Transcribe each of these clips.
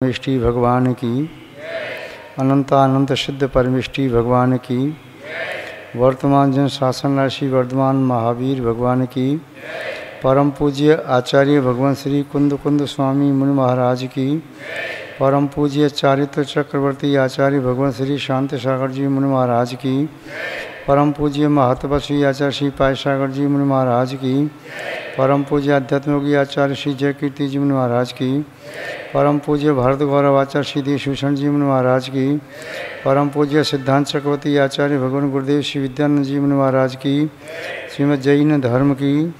परमेष्टि भगवान की, अनंतानंत सिद्ध परमेष्टि भगवान की, वर्तमान जन शासन राशि वर्धमान महावीर भगवान की, परम पूज्य आचार्य भगवान श्री कुंद कुंद स्वामी मुनि महाराज की, परम पूज्य चारित्र चक्रवर्ती आचार्य भगवान श्री शांत सागर जी मुनि महाराज की, परम पूज्य महत्व श्री आचार्य श्री पाय सागर जी मुनि महाराज की, परम पूज्य अध्यात्मयोगी आचार्य श्री जय कीर्ति जी मुनि महाराज की, परम पूज्य भारत गौरव आचार्य श्री देशभूषण जी मुनि महाराज की, परम पूज्य सिद्धांत चक्रवर्ती आचार्य भगवान गुरुदेव श्री विद्यानंद जी मुनि महाराज की, श्रीमद जैन धर्म की,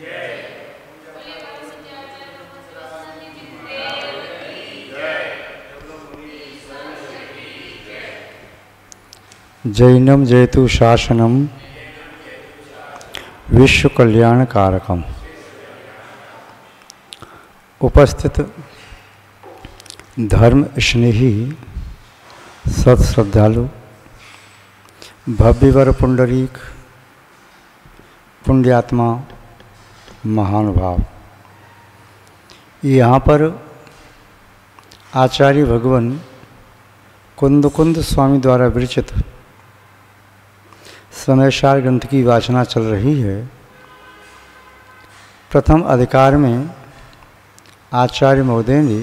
जैनम जयतु शासनम विश्व कल्याण कारकम। उपस्थित धर्म स्नेही सत्श्रद्धालु भव्यवर पुंडरीक पुण्यात्मा महानुभाव, यहाँ पर आचार्य भगवान कुंद कुंद स्वामी द्वारा विरचित समयसार ग्रंथ की वाचना चल रही है। प्रथम अधिकार में आचार्य महोदय ने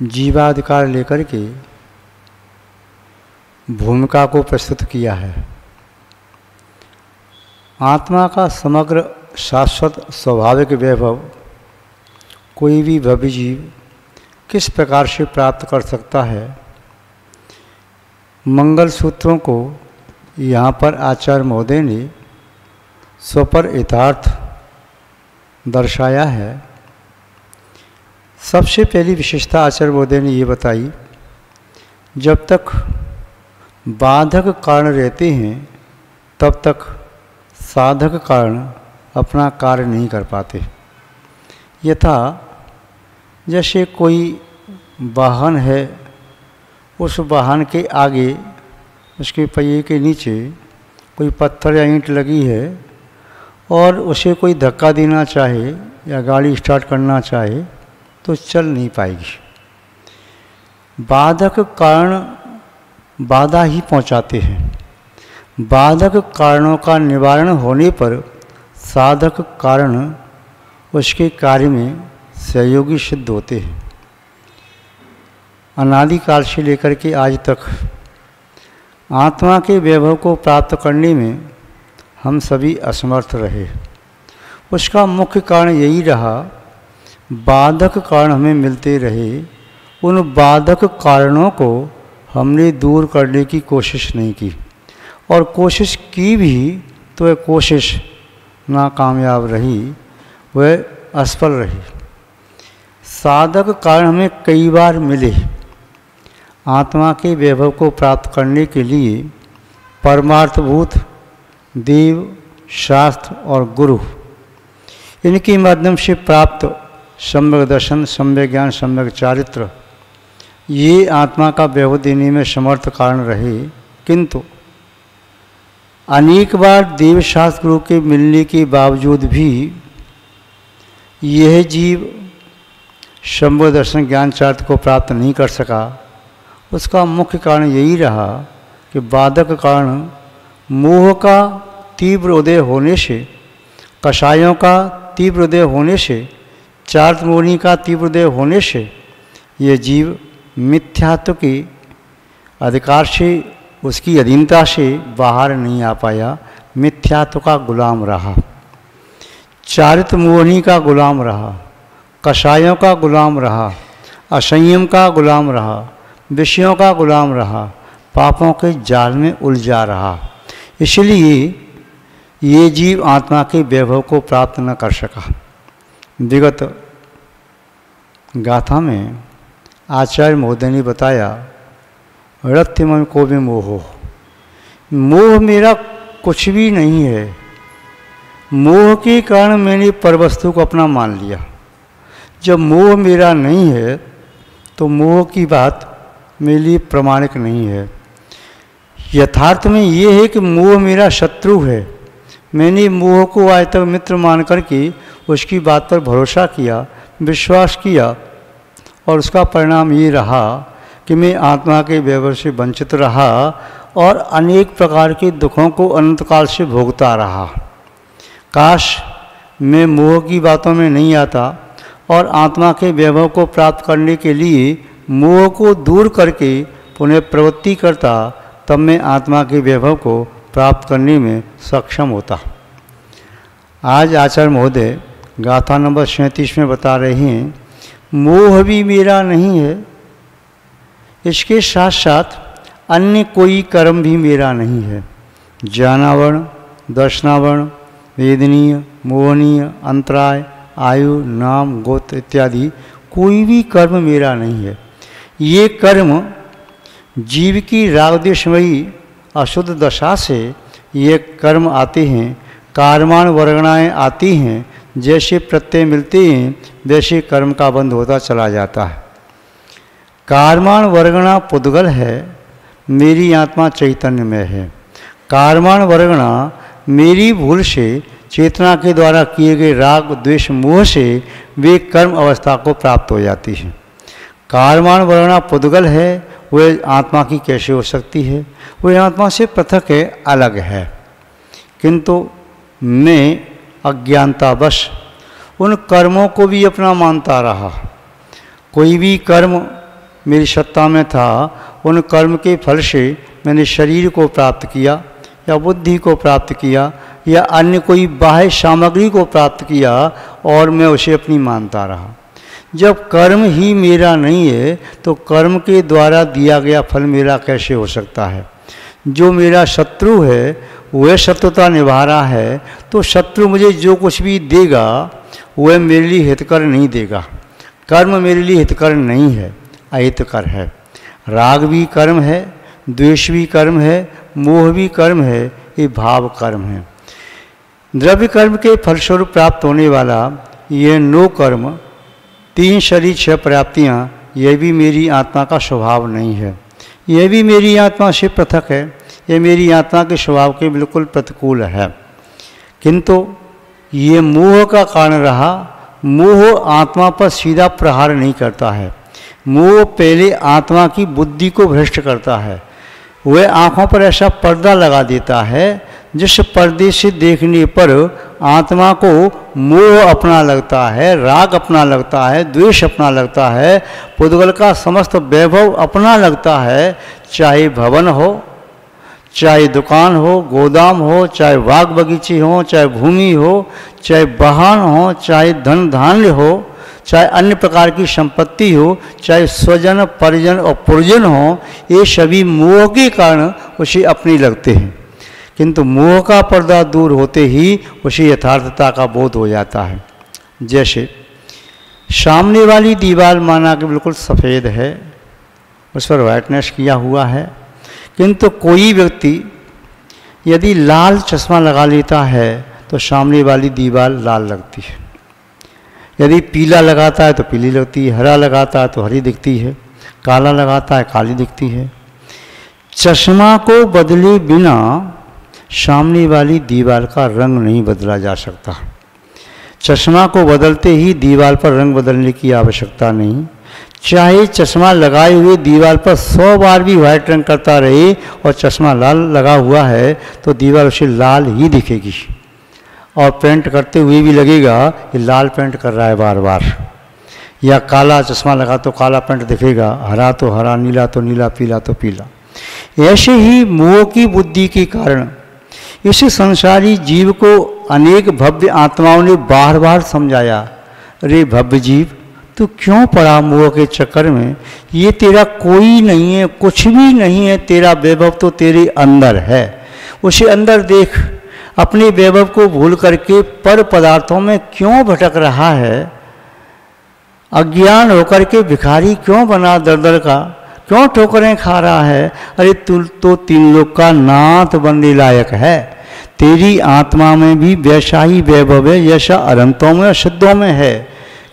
जीवाधिकार लेकर के भूमिका को प्रस्तुत किया है। आत्मा का समग्र शाश्वत स्वाभाविक वैभव कोई भी भव्य जीव किस प्रकार से प्राप्त कर सकता है, मंगल सूत्रों को यहाँ पर आचार्य महोदय ने स्वपर यथार्थ दर्शाया है। सबसे पहली विशेषता आचार्य महोदय ने ये बताई, जब तक बाधक कारण रहते हैं तब तक साधक कारण अपना कार्य नहीं कर पाते। यथा जैसे कोई वाहन है, उस वाहन के आगे उसके पहिए के नीचे कोई पत्थर या ईंट लगी है और उसे कोई धक्का देना चाहे या गाड़ी स्टार्ट करना चाहे तो चल नहीं पाएगी। बाधक कारण बाधा ही पहुंचाते हैं। बाधक कारणों का निवारण होने पर साधक कारण उसके कार्य में सहयोगी सिद्ध होते हैं। अनादिकाल से लेकर के आज तक आत्मा के वैभव को प्राप्त करने में हम सभी असमर्थ रहे। उसका मुख्य कारण यही रहा, बाधक कारण हमें मिलते रहे, उन बाधक कारणों को हमने दूर करने की कोशिश नहीं की, और कोशिश की भी तो वह कोशिश नाकामयाब रही, वह असफल रही। साधक कारण हमें कई बार मिले। आत्मा के वैभव को प्राप्त करने के लिए परमार्थभूत देव, शास्त्र और गुरु, इनके माध्यम से प्राप्त सम्यक दर्शन, सम्यक ज्ञान, सम्यक चारित्र, ये आत्मा का वैभव देने में समर्थ कारण रहे। किंतु अनेक बार देव शास्त्र गुरु के मिलने के बावजूद भी यह जीव सम्यक दर्शन, ज्ञान, चारित्र को प्राप्त नहीं कर सका। उसका मुख्य कारण यही रहा कि बाधक कारण मोह का तीव्र उदय होने से, कषायों का तीव्र उदय होने से, चारित्र मोहिनी का तीव्र उदय होने से यह जीव मिथ्यात्व के अधिकार से, उसकी अधीनता से बाहर नहीं आ पाया। मिथ्यात्व का गुलाम रहा, चारित्र मोहिनी का गुलाम रहा, कषायों का गुलाम रहा, असंयम का गुलाम रहा, विषयों का गुलाम रहा, पापों के जाल में उलझा रहा। इसलिए ये जीव आत्मा के वैभव को प्राप्त न कर सका। विगत गाथा में आचार्य महोदय ने बताया, रत्तिमन को भी मोह, मोह मेरा कुछ भी नहीं है। मोह के कारण मैंने परवस्तु को अपना मान लिया। जब मोह मेरा नहीं है तो मोह की बात मेरे लिए प्रमाणिक नहीं है। यथार्थ में ये है कि मोह मेरा शत्रु है। मैंने मोह को आज तक मित्र मान करके उसकी बात पर भरोसा किया, विश्वास किया और उसका परिणाम ये रहा कि मैं आत्मा के वैभव से वंचित रहा और अनेक प्रकार के दुखों को अनंतकाल से भोगता रहा। काश मैं मोह की बातों में नहीं आता और आत्मा के वैभव को प्राप्त करने के लिए मोह को दूर करके पुनः प्रवृत्ति करता, तब मैं आत्मा के वैभव को प्राप्त करने में सक्षम होता। आज आचार्य महोदय गाथा नंबर 37 में बता रहे हैं, मोह भी मेरा नहीं है, इसके साथ साथ अन्य कोई कर्म भी मेरा नहीं है। ज्ञानावरण, दर्शनावरण, वेदनीय, मोहनीय, अंतराय, आयु, नाम, गोत्र इत्यादि कोई भी कर्म मेरा नहीं है। ये कर्म जीव की रागद्वेषमयी अशुद्ध दशा से ये कर्म आते हैं, कार्माण वर्गणाएँ आती हैं, जैसे प्रत्यय मिलते हैं वैसे कर्म का बंध होता चला जाता है। कार्माण वर्गणा पुद्गल है, मेरी आत्मा चैतन्य में है। कार्माण वर्गणा मेरी भूल से चेतना के द्वारा किए गए राग द्वेष मोह से वे कर्म अवस्था को प्राप्त हो जाती है। कार्माण वर्गणा पुद्गल है, वह आत्मा की कैसे हो सकती है? वह आत्मा से पृथक है, अलग है। किंतु मैं अज्ञानतावश उन कर्मों को भी अपना मानता रहा। कोई भी कर्म मेरी सत्ता में था, उन कर्म के फल से मैंने शरीर को प्राप्त किया या बुद्धि को प्राप्त किया या अन्य कोई बाह्य सामग्री को प्राप्त किया और मैं उसे अपनी मानता रहा। जब कर्म ही मेरा नहीं है तो कर्म के द्वारा दिया गया फल मेरा कैसे हो सकता है? जो मेरा शत्रु है वह शत्रुता निभा रहा है, तो शत्रु मुझे जो कुछ भी देगा वह मेरे लिए हितकर नहीं देगा। कर्म मेरे लिए हितकर नहीं है, अहितकर है। राग भी कर्म है, द्वेष भी कर्म है, मोह भी कर्म है, ये भाव कर्म है। द्रव्य कर्म के फलस्वरूप प्राप्त होने वाला ये 9 कर्म, 3 शरीर 6 प्राप्तियाँ, यह भी मेरी आत्मा का स्वभाव नहीं है। यह भी मेरी आत्मा से पृथक है, यह मेरी आत्मा के स्वभाव के बिल्कुल प्रतिकूल है। किंतु ये मोह का कारण रहा। मोह आत्मा पर सीधा प्रहार नहीं करता है। मोह पहले आत्मा की बुद्धि को भ्रष्ट करता है। वह आँखों पर ऐसा पर्दा लगा देता है जिस पर्दे से देखने पर आत्मा को मोह अपना लगता है, राग अपना लगता है, द्वेष अपना लगता है, पुद्गल का समस्त वैभव अपना लगता है। चाहे भवन हो, चाहे दुकान हो, गोदाम हो, चाहे बाग बगीचे हो, चाहे भूमि हो, चाहे वाहन हो, चाहे धन धान्य हो, चाहे अन्य प्रकार की संपत्ति हो, चाहे स्वजन परिजन और पुरजन हो, ये सभी मोह के कारण उसे अपने लगते हैं। किंतु मोह का पर्दा दूर होते ही उसे यथार्थता का बोध हो जाता है। जैसे सामने वाली दीवार माना कि बिल्कुल सफ़ेद है, उस पर वाइटनेस किया हुआ है, किंतु कोई व्यक्ति यदि लाल चश्मा लगा लेता है तो सामने वाली दीवार लाल लगती है। यदि पीला लगाता है तो पीली लगती है, हरा लगाता है तो हरी दिखती है, काला लगाता है काली दिखती है। चश्मा को बदले बिना सामने वाली दीवार का रंग नहीं बदला जा सकता। चश्मा को बदलते ही दीवार पर रंग बदलने की आवश्यकता नहीं। चाहे चश्मा लगाए हुए दीवार पर 100 बार भी वाइट रंग करता रहे और चश्मा लाल लगा हुआ है तो दीवार उसे लाल ही दिखेगी, और पेंट करते हुए भी लगेगा कि लाल पेंट कर रहा है बार बार। या काला चश्मा लगा तो काला पेंट दिखेगा, हरा तो हरा, नीला तो नीला, पीला तो पीला। ऐसे ही मोह की बुद्धि के कारण इस संसारी जीव को अनेक भव्य आत्माओं ने बार बार समझाया, अरे भव्य जीव तू क्यों पड़ा मोह के चक्कर में? ये तेरा कोई नहीं है, कुछ भी नहीं है, तेरा वैभव तो तेरे अंदर है। उसे अंदर देख। अपने वैभव को भूल करके पर पदार्थों में क्यों भटक रहा है? अज्ञान होकर के भिखारी क्यों बना दर दर का? क्यों ठोकरें खा रहा है? अरे तू तो 3 लोक का नाथ बनने लायक है। तेरी आत्मा में भी वैसा ही वैभव है जैसा अनंतों में और सिद्धों में है।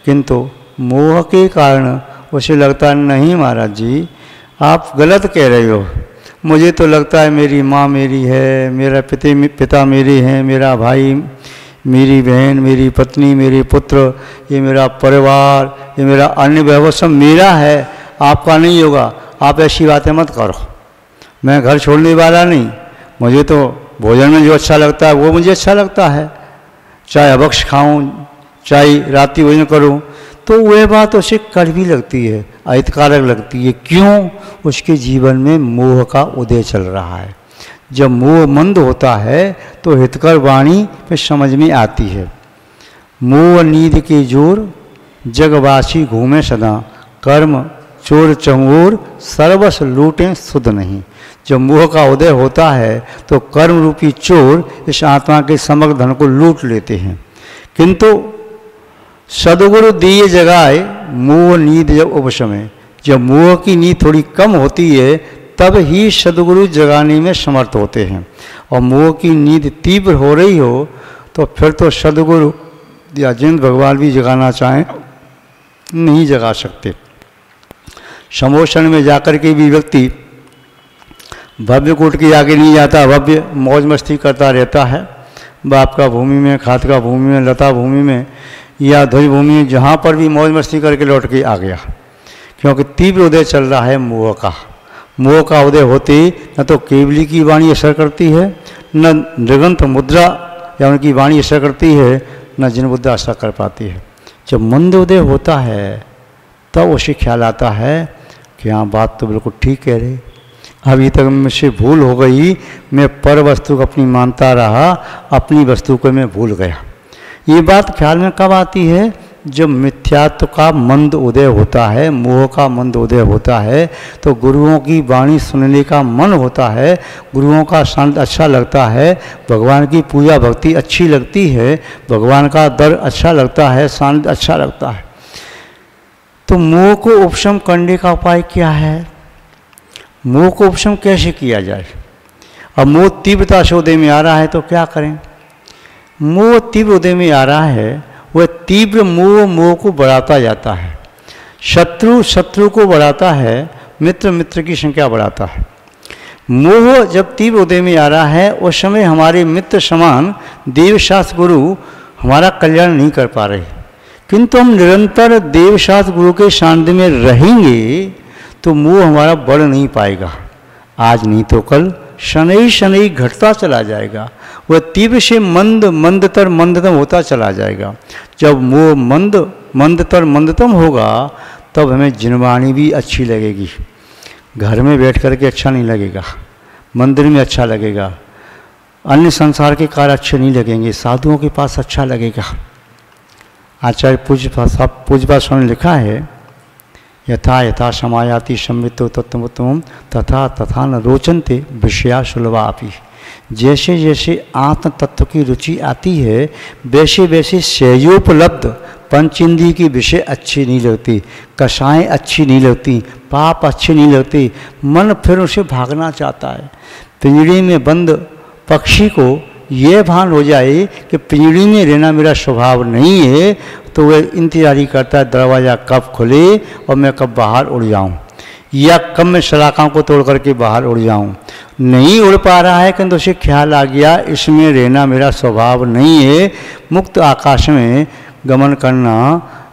किंतु मोह के कारण उसे लगता नहीं महाराज जी आप गलत कह रहे हो। मुझे तो लगता है मेरी माँ मेरी है, मेरा पिता मेरे हैं, मेरा भाई, मेरी बहन, मेरी पत्नी, मेरे पुत्र, ये मेरा परिवार, ये मेरा अन्य वैभव सब मेरा है, आपका नहीं होगा, आप ऐसी बातें मत करो। मैं घर छोड़ने वाला नहीं, मुझे तो भोजन में जो अच्छा लगता है वो मुझे अच्छा लगता है, चाहे अभक्ष खाऊं चाहे रात्रि भोजन करूं, तो वह बात उसे कड़वी लगती है, अहितकारक लगती है। क्यों? उसके जीवन में मोह का उदय चल रहा है। जब मोह मंद होता है तो हितकर वाणी में समझ में आती है। मोह नींद के जोर जगवासी घूमे सदा, कर्म चोर चंगोर सर्वस लूटें सुध नहीं। जब मोह का उदय होता है तो कर्म रूपी चोर इस आत्मा के समग्र धन को लूट लेते हैं, किंतु सदगुरु दिए जगाए मोह नींद जब उपशमे। जब मोह की नींद थोड़ी कम होती है तब ही सदगुरु जगाने में समर्थ होते हैं, और मोह की नींद तीव्र हो रही हो तो फिर तो सदगुरु या जिन भगवान भी जगाना चाहें नहीं जगा सकते। समोषण में जाकर के भी व्यक्ति भव्य कूट के आगे नहीं जाता, भव्य मौज मस्ती करता रहता है। बाप का भूमि में, खात का भूमि में, लता भूमि में या ध्वज भूमि में, जहाँ पर भी मौज मस्ती करके लौट के आ गया, क्योंकि तीव्र उदय चल रहा है मोह का। मोह का उदय होते न तो केवली की वाणी असर करती है, न नृगंथ मुद्रा या उनकी वाणी असर करती है, न जिन मुद्रा असर कर पाती है। जब मंद उदय होता है तब उसे ख्याल आता है कि हाँ बात तो बिल्कुल ठीक कह रहे, अभी तक मुझसे भूल हो गई, मैं पर वस्तु को अपनी मानता रहा, अपनी वस्तु को मैं भूल गया। ये बात ख्याल में कब आती है? जब मिथ्यात्व का मंद उदय होता है, मोह का मंद उदय होता है, तो गुरुओं की वाणी सुनने का मन होता है, गुरुओं का शांत अच्छा लगता है, भगवान की पूजा भक्ति अच्छी लगती है, भगवान का दर अच्छा लगता है, शांत अच्छा लगता है। तो मोह को उपशम करने का उपाय क्या है? मोह को उपशम कैसे किया जाए? अब मोह तीव्रता से उदय में आ रहा है तो क्या करें? मोह तीव्र उदय में आ रहा है, वह तीव्र मोह को बढ़ाता जाता है। शत्रु शत्रु को बढ़ाता है, मित्र मित्र की संख्या बढ़ाता है। मोह जब तीव्र उदय में आ रहा है उस समय हमारे मित्र समान देवशास्त्र गुरु हमारा कल्याण नहीं कर पा रहे, किंतु हम निरंतर देवशास्त्र गुरु के सानिध्य में रहेंगे तो मोह हमारा बढ़ नहीं पाएगा। आज नहीं तो कल शनै शनै घटता चला जाएगा, वह तीव्र से मंद मंदतर मंदतम होता चला जाएगा। जब मोह मंद मंदतर मंदतम होगा तब हमें जिनवाणी भी अच्छी लगेगी। घर में बैठ करके अच्छा नहीं लगेगा, मंदिर में अच्छा लगेगा, अन्य संसार के कार्य अच्छे नहीं लगेंगे, साधुओं के पास अच्छा लगेगा। आचार्य पूज्यपाद स्वामी ने लिखा है, यथा यथा समायाति संवितो तत्वोत्तम तथा तथा न रोचनते विषया सुलभापि। जैसे जैसे आत्म तत्व की रुचि आती है वैसे वैसे सहयोपलब्ध पंचेंद्रिय की विषय अच्छी नहीं लगती, कषाएँ अच्छी नहीं लगती, पाप अच्छे नहीं लगते, मन फिर उसे भागना चाहता है। पिंजड़े में बंद पक्षी को यह भान हो जाए कि पिंजड़ी में रहना मेरा स्वभाव नहीं है, तो वह इंतजारी करता है दरवाज़ा कब खुले और मैं कब बाहर उड़ जाऊं, या कब मैं सलाखों को तोड़ करके बाहर उड़ जाऊं। नहीं उड़ पा रहा है, किंतु उसे ख्याल आ गया इसमें रहना मेरा स्वभाव नहीं है, मुक्त आकाश में गमन करना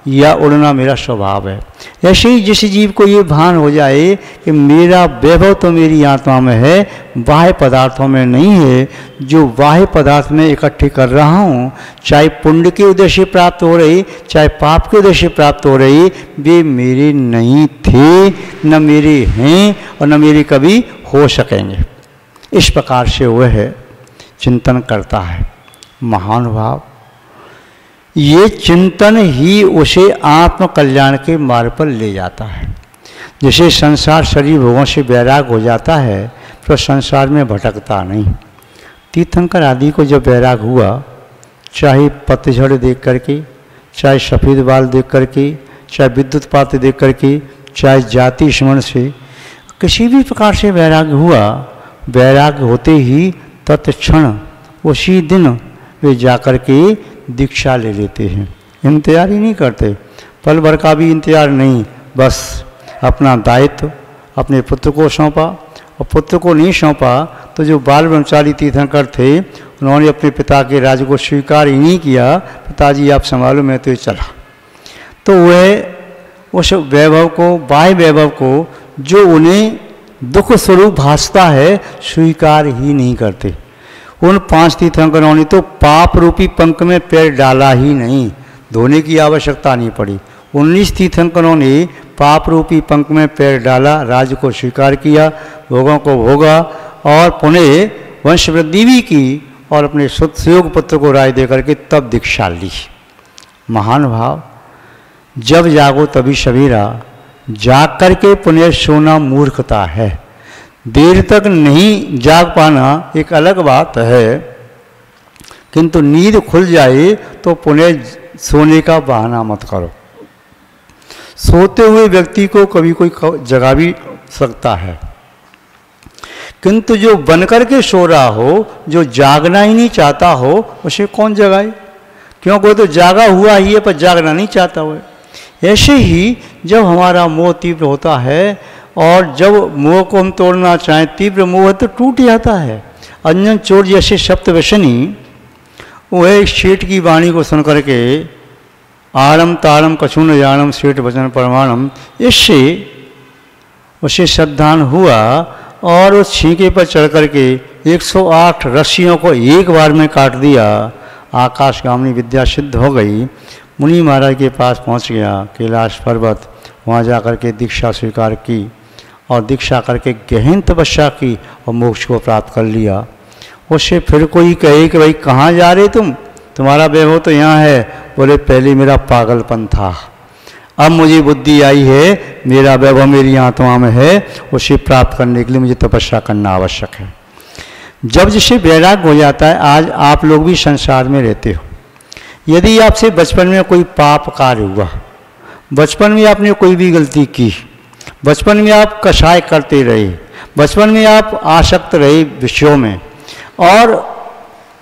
या उड़ना मेरा स्वभाव है। ऐसे ही जिस जीव को ये भान हो जाए कि मेरा वैभव तो मेरी आत्मा में है, बाह्य पदार्थों में नहीं है, जो बाह्य पदार्थ में इकट्ठे कर रहा हूँ, चाहे पुण्य के उद्देश्य प्राप्त हो रही चाहे पाप के उद्देश्य प्राप्त हो रही, वे मेरे नहीं थे, न मेरे हैं और न मेरे कभी हो सकेंगे। इस प्रकार से वह चिंतन करता है महानुभाव। ये चिंतन ही उसे आत्म कल्याण के मार्ग पर ले जाता है। जैसे संसार शरीर भोगों से वैराग हो जाता है तो संसार में भटकता नहीं। तीर्थंकर आदि को जब वैराग हुआ, चाहे पतझड़ देख करके, चाहे सफ़ेद बाल देख करके, चाहे विद्युत पात देख करके, चाहे जाति स्मरण से, किसी भी प्रकार से वैराग हुआ, वैराग होते ही तत्क्षण उसी दिन वे जाकर के दीक्षा ले लेते हैं। इंतजार ही नहीं करते, पल भर का भी इंतजार नहीं, बस अपना दायित्व अपने पुत्र को सौंपा, और पुत्र को नहीं सौंपा तो जो बाल ब्रह्मचारी तीर्थंकर थे उन्होंने अपने पिता के राज्य को स्वीकार ही नहीं किया, पिताजी आप संभालो मैं तो ये चला। तो वह उस वैभव को, बाह्य वैभव को, जो उन्हें दुख स्वरूप भासता है, स्वीकार ही नहीं करते। उन 5 तीर्थंकरों ने तो पाप रूपी पंख में पैर डाला ही नहीं, धोने की आवश्यकता नहीं पड़ी। 19 तीर्थंकरों ने पाप रूपी पंख में पैर डाला, राज्य को स्वीकार किया, भोगों को भोगा और पुनः वंश वृद्धि भी की और अपने सुयोग पुत्र को राय देकर के तब दीक्षा ली। महान भाव, जब जागो तभी सवेरा, जाग करके पुनः सोना मूर्खता है। देर तक नहीं जाग पाना एक अलग बात है, किंतु नींद खुल जाए तो पुनः सोने का बहाना मत करो। सोते हुए व्यक्ति को कभी कोई जगा भी सकता है, किंतु जो बनकर के सो रहा हो, जो जागना ही नहीं चाहता हो, उसे कौन जगाए? क्योंकि वो तो जागा हुआ ही है पर जागना नहीं चाहता हुआ। ऐसे ही जब हमारा मोह तीव्र होता है और जब मोह को हम तोड़ना चाहें, तीव्र मोह तो टूट जाता है। अंजन चोर जैसे शब्द व्यसनी वह शेठ की वाणी को सुन करके आरम तारम कछु न जानम शेठ वचन परमाणम, इससे उसे सावधान हुआ और उस छींके पर चढ़ करके 108 रस्सियों को एक बार में काट दिया। आकाशगामिनी विद्या सिद्ध हो गई। मुनि महाराज के पास पहुंच गया, कैलाश पर्वत, वहाँ जा कर के दीक्षा स्वीकार की और दीक्षा करके गहन तपस्या की और मोक्ष को प्राप्त कर लिया। उससे फिर कोई कहे कि भाई कहाँ जा रहे तुम, तुम्हारा वैभव तो यहाँ है। बोले पहले मेरा पागलपन था, अब मुझे बुद्धि आई है, मेरा वैभव मेरी आत्मा में है, उसे प्राप्त करने के लिए मुझे तपस्या करना आवश्यक है। जब जिससे वैराग्य हो जाता है, आज आप लोग भी संसार में रहते हो, यदि आपसे बचपन में कोई पाप कार्य हुआ, बचपन में आपने कोई भी गलती की, बचपन में आप कषाय करते रहे, बचपन में आप आसक्त रहे विषयों में और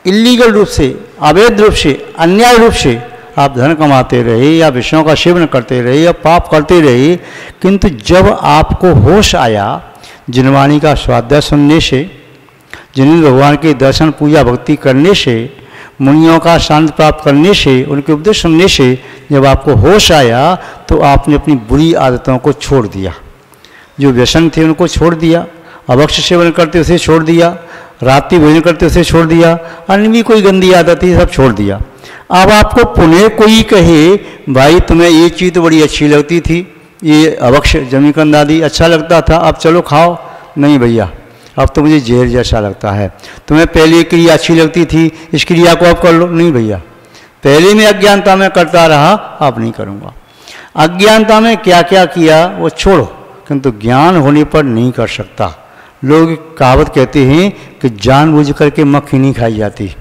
इलीगल रूप से, अवैध रूप से, अन्याय रूप से आप धन कमाते रहे या विषयों का सेवन करते रहे या पाप करते रहे, किंतु जब आपको होश आया, जिनवाणी का स्वाध्याय सुनने से, जिन भगवान के दर्शन पूजा भक्ति करने से, मुनियों का शांत प्राप्त करने से, उनके उपदेश सुनने से जब आपको होश आया तो आपने अपनी बुरी आदतों को छोड़ दिया। जो व्यसन थे उनको छोड़ दिया, अभक्ष्य सेवन करते उसे छोड़ दिया, रात्रि भोजन करते उसे छोड़ दिया, अन्य भी कोई गंदी आदत थी सब छोड़ दिया। अब आपको पुनः कोई कहे भाई तुम्हें ये चीज़ तो बड़ी अच्छी लगती थी, ये अभक्ष्य जमीकंद आदि अच्छा लगता था, अब चलो खाओ, नहीं भैया अब तो मुझे जहर जैसा लगता है। तुम्हें पहले क्रिया अच्छी लगती थी, इस क्रिया को अब कर लो, नहीं भैया पहले मैं अज्ञानता में करता रहा, अब नहीं करूँगा। अज्ञानता में क्या क्या किया वो छोड़ो, किंतु ज्ञान होने पर नहीं कर सकता। लोग कहावत कहते हैं कि जानबूझ करके मक्खी नहीं खाई जाती।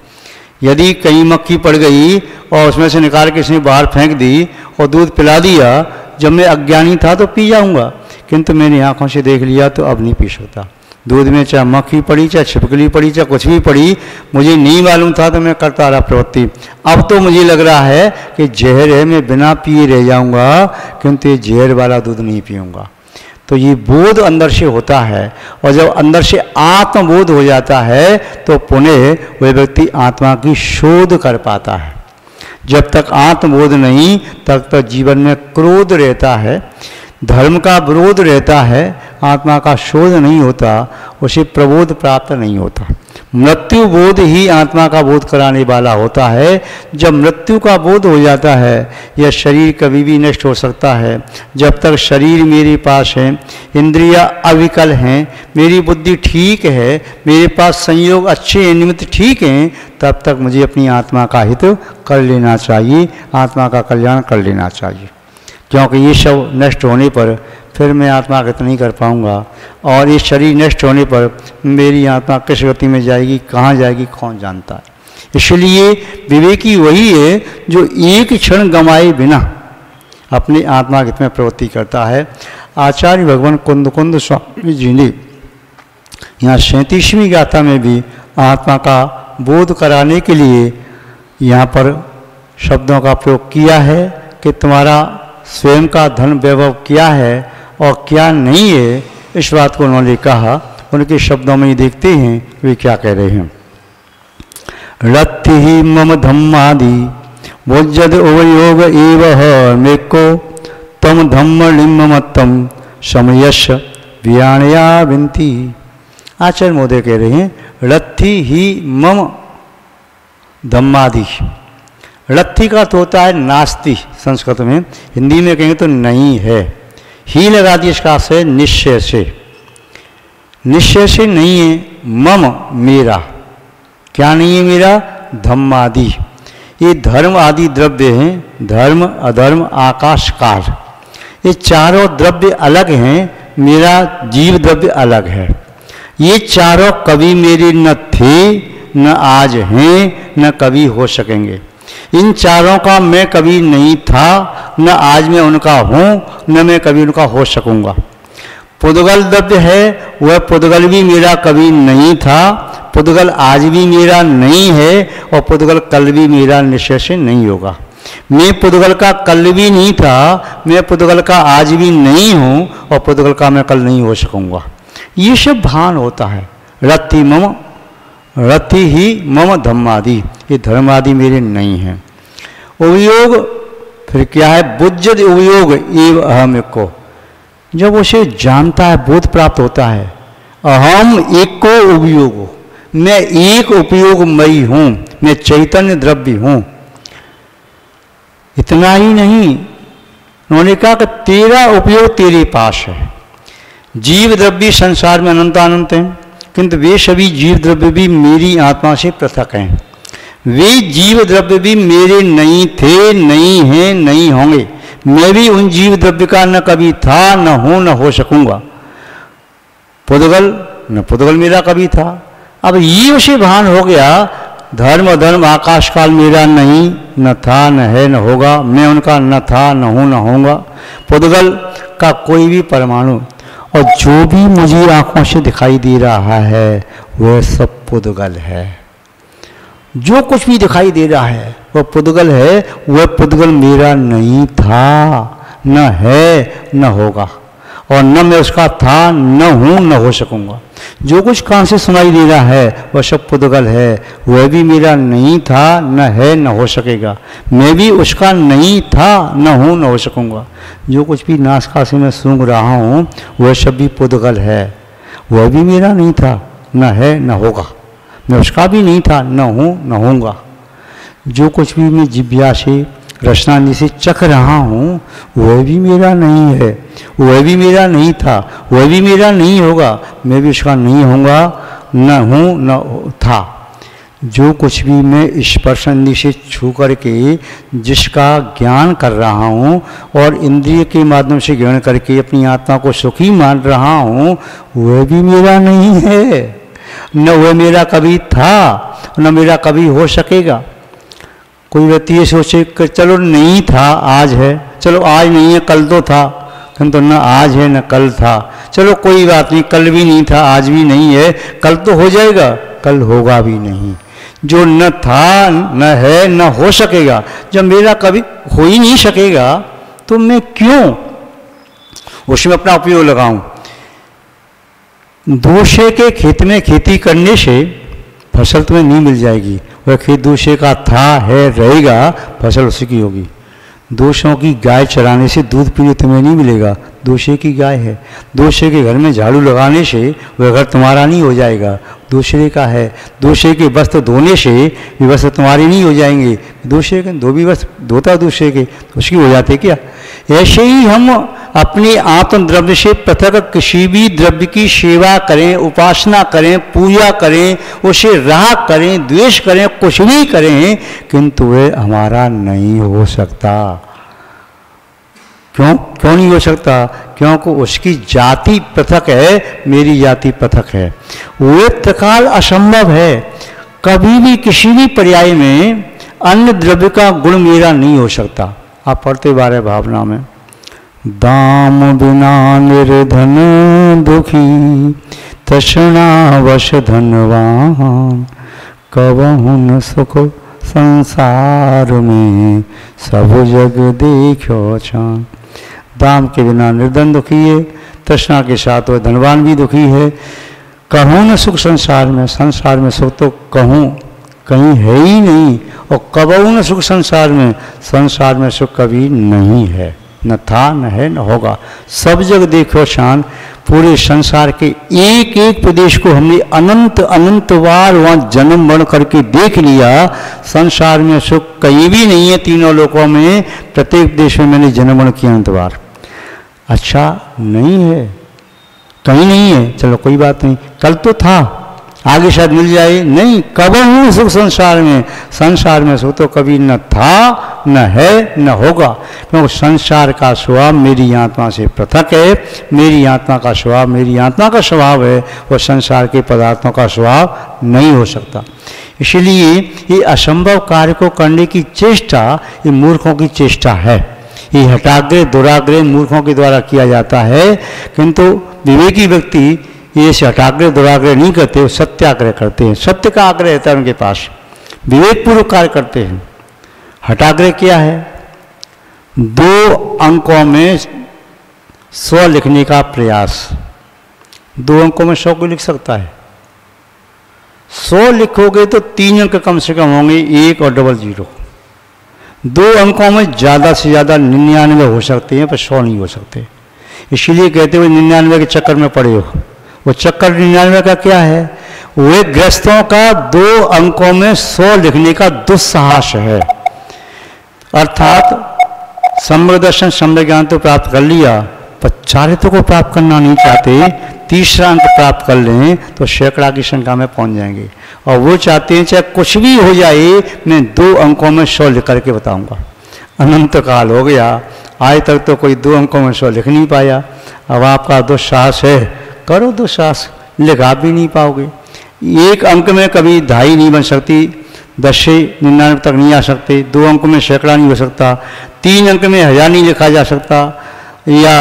यदि कहीं मक्खी पड़ गई और उसमें से निकाल के इसने बाहर फेंक दी और दूध पिला दिया, जब मैं अज्ञानी था तो पी जाऊंगा, किंतु मैंने आंखों से देख लिया तो अब नहीं पी सकता। दूध में चाहे मक्खी पड़ी, चाहे छिपकली पड़ी, चाहे कुछ भी पड़ी, मुझे नहीं मालूम था तो मैं करता रहा प्रवृत्ति। अब तो मुझे लग रहा है कि जहर है, मैं बिना पिए रह जाऊंगा, किंतु ये जहर वाला दूध नहीं पीऊँगा। तो ये बोध अंदर से होता है, और जब अंदर से आत्मबोध हो जाता है तो पुनः वह व्यक्ति आत्मा की शोध कर पाता है। जब तक आत्मबोध नहीं तब तक जीवन में क्रोध रहता है, धर्म का विरोध रहता है, आत्मा का शोध नहीं होता, उसे प्रबोध प्राप्त नहीं होता। मृत्यु बोध ही आत्मा का बोध कराने वाला होता है। जब मृत्यु का बोध हो जाता है, यह शरीर कभी भी नष्ट हो सकता है। जब तक शरीर मेरे पास है, इंद्रियां अविकल हैं, मेरी बुद्धि ठीक है, मेरे पास संयोग अच्छे हैं, निमित्त ठीक हैं, तब तक मुझे अपनी आत्मा का हित कर लेना चाहिए, आत्मा का कल्याण कर लेना चाहिए। क्योंकि ये सब नष्ट होने पर फिर मैं आत्मा का हित नहीं कर पाऊँगा, और ये शरीर नष्ट होने पर मेरी आत्मा किस गति में जाएगी, कहाँ जाएगी, कौन जानता है। इसलिए विवेकी वही है जो एक क्षण गंवाए बिना अपने आत्मा के हित में प्रवृत्ति करता है। आचार्य भगवान कुंद स्वामी जी ने यहाँ 37वीं गाथा में भी आत्मा का बोध कराने के लिए यहाँ पर शब्दों का प्रयोग किया है कि तुम्हारा स्वयं का धन वैभव क्या है और क्या नहीं है, इस बात को उन्होंने कहा। उनके शब्दों में ही देखते हैं वे क्या कह रहे हैं। रत्ति ही मम धम्मादि भोजद अवयोग एवह मेको तम धम्म लिम्मत्तम समयश व्याणया विनती। आचार्य महोदय कह रहे हैं रत्थि ही मम धम्मादि। रत्थि का तो होता है नास्ति संस्कृत में, हिंदी में कहेंगे तो नहीं है। ही लगा दिया इसका से निश्चय से, निश्चय से नहीं है। मम मेरा, क्या नहीं है मेरा? धम्मादि। ये धर्म आदि द्रव्य हैं, धर्म अधर्म आकाश काल, ये चारों द्रव्य अलग हैं, मेरा जीव द्रव्य अलग है। ये चारों कभी मेरे न थे, न आज हैं, न कभी हो सकेंगे। इन चारों का मैं कभी नहीं था, न आज मैं उनका हूँ, न मैं कभी उनका हो सकूँगा। पुद्गल द्रव्य है, वह पुद्गल भी मेरा कभी नहीं था, पुद्गल आज भी मेरा नहीं है, और पुद्गल कल भी मेरा निश्चय से नहीं होगा। मैं पुद्गल का कल भी नहीं था, मैं पुद्गल का आज भी नहीं हूँ, और पुद्गल का मैं कल नहीं हो सकूँगा। ये सब भान होता है। रत्थि ही मम धम्मादि, ये धर्मादि मेरे नहीं हैं। उपयोग फिर क्या है? बुज्जत उपयोग एव अहम एको। जब उसे जानता है, बोध प्राप्त होता है, अहम एको उपयोग, मैं एक उपयोगमयी हूँ, मैं चैतन्य द्रव्य हूँ। इतना ही नहीं, उन्होंने कहा कि तेरा उपयोग तेरे पास है। जीव द्रव्य संसार में अनंत अनंत हैं, किंतु वे सभी जीव द्रव्य भी मेरी आत्मा से पृथक हैं। वे जीव द्रव्य भी मेरे नहीं थे, नहीं हैं, नहीं होंगे। मैं भी उन जीव द्रव्य का न कभी था, न हूँ, न हो सकूँगा। पुद्गल मेरा कभी था। अब ये उसे भान हो गया, धर्म अधर्म आकाश काल मेरा नहीं, न था, न है, न होगा। मैं उनका न था, न हूँ, न होऊंगा। पुद्गल का कोई भी परमाणु और जो भी मुझे आंखों से दिखाई दे रहा है वह सब पुद्गल है। जो कुछ भी दिखाई दे रहा है वह पुद्गल है। वह पुद्गल मेरा नहीं था, न है, न होगा, और न मैं उसका था, न हूँ, न हो सकूँगा। जो कुछ कान से सुनाई दे रहा है वह सब पुद्गल है। वह भी मेरा नहीं था, न है, न हो सकेगा। मैं भी उसका नहीं था, न हूँ, न हो सकूँगा। जो कुछ भी नासिका से मैं सूंघ रहा हूँ वह सब भी पुद्गल है। वह भी मेरा नहीं था, न है, न होगा। मैं उसका भी नहीं था, न हूँ, न होऊंगा। जो कुछ भी मैं जिह्वा से रसनादि से चख रहा हूँ वह भी मेरा नहीं है, वह भी मेरा नहीं था, वह भी मेरा नहीं होगा। मैं भी उसका नहीं होऊंगा, न हूँ, न था। जो कुछ भी मैं स्पर्शेंद्रिय से छू करके जिसका ज्ञान कर रहा हूँ और इंद्रिय के माध्यम से ग्रहण करके अपनी आत्मा को सुखी मान रहा हूँ वह भी मेरा नहीं है, न वह मेरा कभी था, न मेरा कभी हो सकेगा। कोई व्यक्ति ये सोचे कि चलो नहीं था, आज है, चलो आज नहीं है, कल तो था, किंतु न आज है, न कल था। चलो कोई बात नहीं, कल भी नहीं था, आज भी नहीं है, कल तो हो जाएगा, कल होगा भी नहीं। जो न था, न है, न हो सकेगा, जब मेरा कभी हो ही नहीं सकेगा तो मैं क्यों उसमें अपना उपयोग लगाऊं? दूसरे के खेत में खेती करने से फसल तुम्हें नहीं मिल जाएगी। वह खेत दूसरे का था, है, रहेगा, फसल उसी की होगी। दूसरों की गाय चराने से दूध पीने तुम्हें नहीं मिलेगा, दूसरे की गाय है। दूसरे के घर में झाड़ू लगाने से वह घर तुम्हारा नहीं हो जाएगा, दूसरे का है। दूसरे के वस्त्र धोने से ये वस्त्र तुम्हारे नहीं हो जाएंगे, दूसरे के धोबी वस्त्र धोता दूसरे के तो उसकी हो जाते क्या। ऐसे ही हम अपने आत्म द्रव्य से पृथक किसी भी द्रव्य की सेवा करें, उपासना करें, पूजा करें, उसे राग करें, द्वेष करें, कुछ भी करें, किंतु वह हमारा नहीं हो सकता। क्यों नहीं हो सकता? क्योंकि उसकी जाति पृथक है, मेरी जाति पृथक है। वह त्रिकाल असंभव है। कभी भी किसी भी पर्याय में अन्य द्रव्य का गुण मेरा नहीं हो सकता। आप पढ़ते 12 भावना में, दाम बिना निर्धन दुखी तृष्णावश धनवान कबहु न सुख संसार में सब जग देखो छान। दाम के बिना निर्धन दुखी है, तृष्णा के साथ वह धनवान भी दुखी है। कहूँ न सुख संसार में सुख तो कहूँ कहीं है ही नहीं, और कबहु न सुख संसार में सुख कभी नहीं है। न था, न है, न होगा। सब जग देखो शान, पूरे संसार के एक एक प्रदेश को हमने अनंत अनंत बार वहाँ जन्म मरण करके देख लिया। संसार में सुख कहीं भी नहीं है, तीनों लोकों में प्रत्येक देश में मैंने जन्म मरण किया अनंत बार। अच्छा नहीं है, कहीं नहीं है, चलो कोई बात नहीं, कल तो था, आगे शायद मिल जाए, नहीं, कब हूँ सुख संसार में, संसार में सुख तो कभी न था, न है, न होगा, क्योंकि संसार का स्वभाव मेरी आत्मा से पृथक है, मेरी आत्मा का स्वभाव मेरी आत्मा का स्वभाव है, वो संसार के पदार्थों का स्वभाव नहीं हो सकता। इसलिए ये असंभव कार्य को करने की चेष्टा ये मूर्खों की चेष्टा है, ये हठाग्रह दुराग्रह मूर्खों के द्वारा किया जाता है, किंतु विवेकी व्यक्ति ये से हठाग्रह दुराग्रह नहीं करते, वो सत्याग्रह करते हैं, सत्य का आग्रह रहता है उनके पास, विवेकपूर्वक कार्य करते हैं। हठाग्रह क्या है? 2 अंकों में 100 लिखने का प्रयास। 2 अंकों में 100 को लिख सकता है, 100 लिखोगे तो 3 अंक कम से कम होंगे, 1 और 00। 2 अंकों में ज़्यादा से ज़्यादा 99 हो सकते हैं, पर 100 नहीं हो सकते। इसीलिए कहते हुए 99 के चक्कर में पड़े हो। वो चक्कर 99 का क्या है? वे ग्रस्तों का 2 अंकों में 100 लिखने का दुस्साहस है। अर्थात सम्यक दर्शन सम्यक ज्ञान तो प्राप्त कर लिया, पर चारित्र को प्राप्त करना नहीं चाहते, तीसरा अंक प्राप्त कर लें तो सैकड़ा की संख्या में पहुंच जाएंगे। और वो चाहते हैं चाहे कुछ भी हो जाए, मैं 2 अंकों में 100 लिख करके बताऊंगा। अनंत काल हो गया, आज तक तो कोई 2 अंकों में 100 लिख नहीं पाया। अब आपका दुस्साहस है, करो दुस्साहस, लिखा भी नहीं पाओगे। 1 अंक में कभी 2.5 नहीं बन सकती, 10 से 99 तक नहीं आ सकते, 2 अंक में सैकड़ा नहीं हो सकता, 3 अंक में 1000 नहीं लिखा जा सकता, या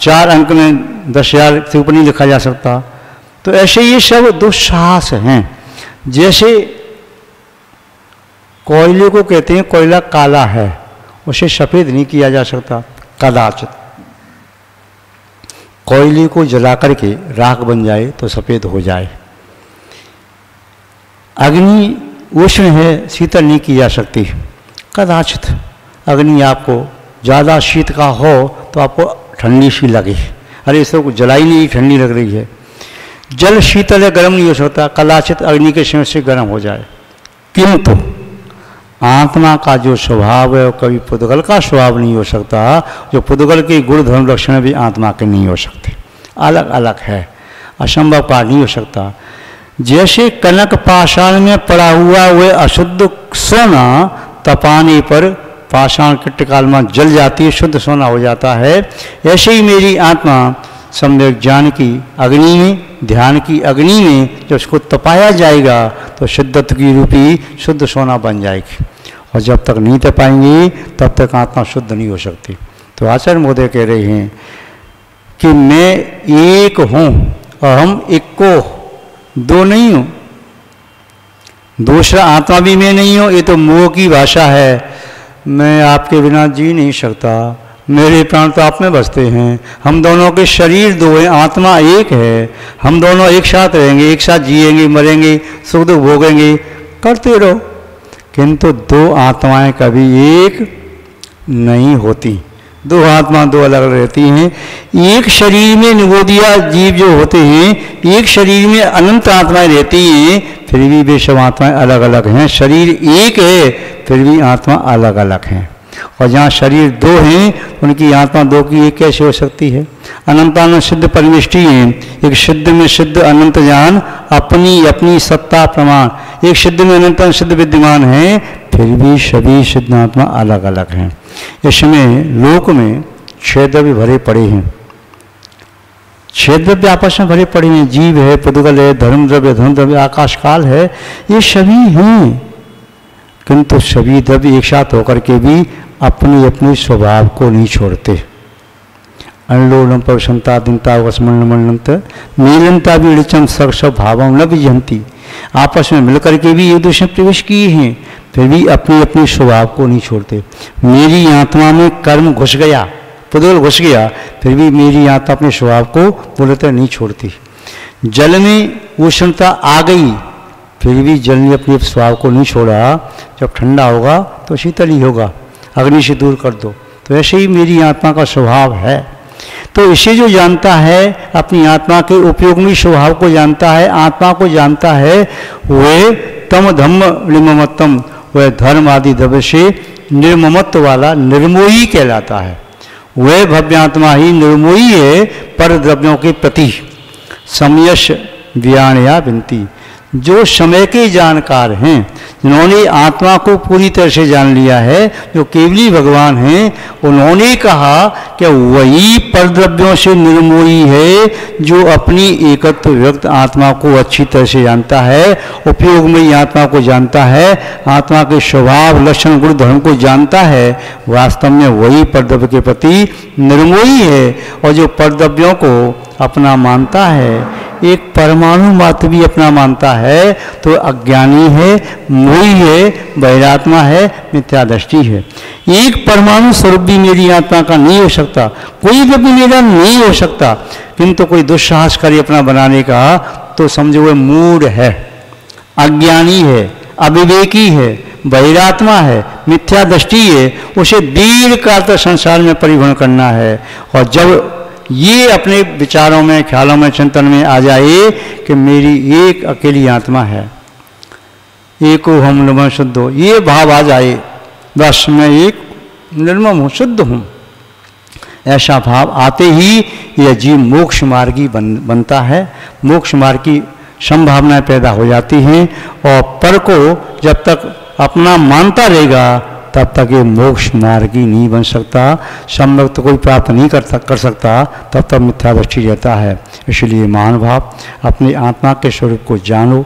4 अंक में 10,000 से ऊपर नहीं लिखा जा सकता। तो ऐसे ये सब दुस्साहस हैं। जैसे कोयले को कहते हैं कोयला काला है, उसे सफ़ेद नहीं किया जा सकता कदाचित। कोयले को जला करके राख बन जाए तो सफ़ेद हो जाए। अग्नि उष्ण है, शीतल नहीं की जा सकती कदाचित। अग्नि आपको ज़्यादा शीत का हो तो आपको ठंडी सी लगे, अरे इसको जलाई नहीं, ठंडी लग रही है। जल शीतल है, गर्म नहीं हो सकता, कदाचित अग्नि के समय से गर्म हो जाए। किंतु आत्मा का जो स्वभाव है वो कभी पुद्गल का स्वभाव नहीं हो सकता। जो पुद्गल के गुण धर्म लक्षण भी आत्मा के नहीं हो सकते, अलग अलग है, असंभव पार नहीं हो सकता। जैसे कनक पाषाण में पड़ा हुआ वह अशुद्ध सोना तपाने पर पाषाण कृत्यकाल में जल जाती है, शुद्ध सोना हो जाता है। ऐसे ही मेरी आत्मा सम्यक ज्ञान की अग्नि में, ध्यान की अग्नि में जब उसको तपाया जाएगा तो सिद्धत्व की रूपी शुद्ध सोना बन जाएगी। और जब तक नहीं तपाएंगे तब तक आत्मा शुद्ध नहीं हो सकती। तो आचार्य महोदय कह रहे हैं कि मैं एक हूँ और हम इक्को, 2 नहीं हूँ। दूसरा आत्मा भी मैं नहीं हूँ, ये तो मोह की भाषा है। मैं आपके बिना जी नहीं सकता, मेरे प्राण तो आप में बसते हैं। हम दोनों के शरीर 2 हैं, आत्मा एक है। हम दोनों एक साथ रहेंगे, एक साथ जिएंगे, मरेंगे, सुख दुख भोगेंगे, करते रहो। किंतु 2 आत्माएं कभी एक नहीं होती, 2 आत्मा 2 अलग अलग रहती हैं। एक शरीर में निगोदिया जीव जो होते हैं, एक शरीर में अनंत आत्माएं रहती हैं, फिर भी वे सब आत्माएं अलग अलग हैं। शरीर एक है फिर भी आत्मा अलग अलग हैं। और जहाँ शरीर 2 हैं उनकी आत्मा 2 की एक कैसे हो सकती है? अनंतानंद सिद्ध परमेष्टि हैं, एक सिद्ध में सिद्ध अनंत जान, अपनी अपनी सत्ता प्रमाण। एक सिद्ध में अनंत सिद्ध विद्यमान है, फिर भी सभी सिद्ध आत्मा अलग अलग हैं। इसमें लोक में 6 द्रव्य भरे पड़े हैं, 6 द्रव्य आपस में भरे पड़े हैं। जीव है, पुद्गल है, धर्म द्रव्य, आकाश काल है, ये सभी हैं। किंतु सभी द्रव्य एक साथ होकर के भी अपने अपने स्वभाव को नहीं छोड़ते। अनलोलम प्रसन्नता दिनता वसमंडमंडलंत नीलंता भी ऋचम सर्ष भावम न विजंती। आपस में मिलकर के भी एक दूसरे में प्रवेश किए हैं, फिर भी अपने अपने स्वभाव को नहीं छोड़ते। मेरी आत्मा में कर्म घुस गया, पुद्गल घुस गया, फिर भी मेरी आत्मा अपने स्वभाव को पूर्णतः नहीं छोड़ती। जल में उष्णता आ गई, फिर भी जल ने अपने स्वभाव को नहीं छोड़ा। जब ठंडा होगा तो शीतल ही होगा। अग्नि से दूर कर दो तो ऐसे ही मेरी आत्मा का स्वभाव है। तो इसे जो जानता है, अपनी आत्मा के उपयोगी स्वभाव को जानता है, आत्मा को जानता है, वह तम धम्म निर्ममत्तम, वह धर्म आदि द्रव्य से निर्ममत्व वाला निर्मोही कहलाता है। वह भव्यात्मा ही निर्मोही है पर द्रव्यों के प्रति। समयश व्याणया विनती, जो समय के जानकार हैं, जिन्होंने आत्मा को पूरी तरह से जान लिया है, जो केवली भगवान हैं, उन्होंने कहा कि वही परद्रव्यों से निर्मोही है जो अपनी एकत्व व्यक्त आत्मा को अच्छी तरह से जानता है, उपयोग में ही आत्मा को जानता है, आत्मा के स्वभाव लक्षण गुण धर्म को जानता है। वास्तव में वही परद्रव्य के प्रति निर्मोही है। और जो परद्रव्यों को अपना मानता है, एक परमाणु मात्र भी अपना मानता है, तो अज्ञानी है, मोही है, बहिरात्मा है, मिथ्या दृष्टि है। एक परमाणु स्वरूप भी मेरी आत्मा का नहीं हो सकता, कोई भी मेरा नहीं हो सकता। किंतु कोई दुस्साहस करे अपना बनाने का, तो समझो वह मूढ़ है, अज्ञानी है, अविवेकी है, बहिरात्मा है, मिथ्या दृष्टि है। उसे दीर्घ काल तक संसार में परिभ्रमण करना है। और जब ये अपने विचारों में, ख्यालों में, चिंतन में आ जाए कि मेरी एक अकेली आत्मा है, एको हम निर्मम शुद्ध हो, ये भाव आ जाए, बस मैं एक निर्मम हूँ, शुद्ध हूँ, ऐसा भाव आते ही यह जीव मोक्ष मार्गी बनता है। मोक्ष मार्ग की संभावनाएं पैदा हो जाती हैं। और पर को जब तक अपना मानता रहेगा, तब तक ये मोक्ष मार्गी नहीं बन सकता, सम्यक तो कोई प्राप्त नहीं कर सकता, तब तक मिथ्या दृष्टि रहता है। इसलिए महानुभाव, अपनी आत्मा के स्वरूप को जानो,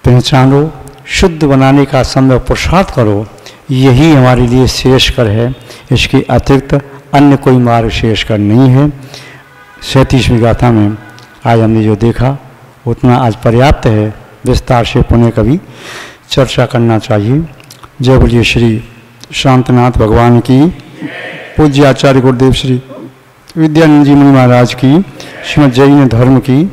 पहचानो, शुद्ध बनाने का सम्यक पुरुषार्थ करो, यही हमारे लिए श्रेयस्कर है। इसके अतिरिक्त अन्य कोई मार्ग श्रेयस्कर नहीं है। 37वीं गाथा में आज हमने जो देखा उतना आज पर्याप्त है, विस्तार से पुनः कभी चर्चा करना चाहिए। जय बोलिए श्री शांतनाथ भगवान की, पूज्य आचार्य गुरुदेव श्री विद्यानंद जी मुनि महाराज की, श्रीमद् जैन धर्म की।